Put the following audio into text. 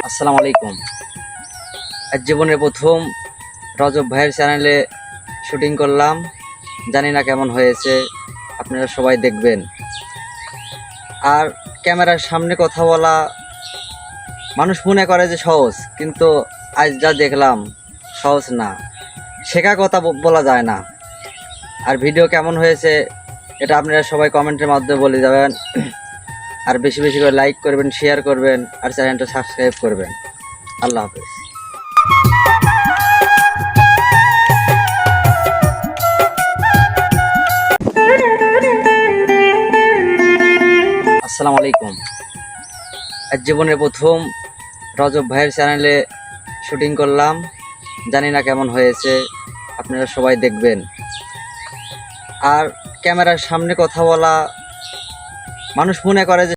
আসসালামু আলাইকুম। আজ জীবনের প্রথম রজব ভাইয়ের চ্যানেলে শুটিং করলাম, জানি না কেমন হয়েছে, আপনারা সবাই দেখবেন। আর ক্যামেরার সামনে কথা বলা মানুষ মনে করে যে সহজ, কিন্তু আজ যা দেখলাম সহজ না, শেখা কথা বলা যায় না। আর ভিডিও কেমন হয়েছে এটা আপনারা সবাই কমেন্টের মাধ্যমে বলে যাবেন। আর বেশি বেশি করে লাইক করবেন, শেয়ার করবেন, আর চ্যানেলটা সাবস্ক্রাইব করবেন। আল্লাহ হাফেজ। আসসালামু আলাইকুম। আজ জীবনের প্রথম রজব ভাইয়ের চ্যানেলে শুটিং করলাম, জানি না কেমন হয়েছে, আপনারা সবাই দেখবেন। আর ক্যামেরার সামনে কথা বলা মানুষ মনে করে যে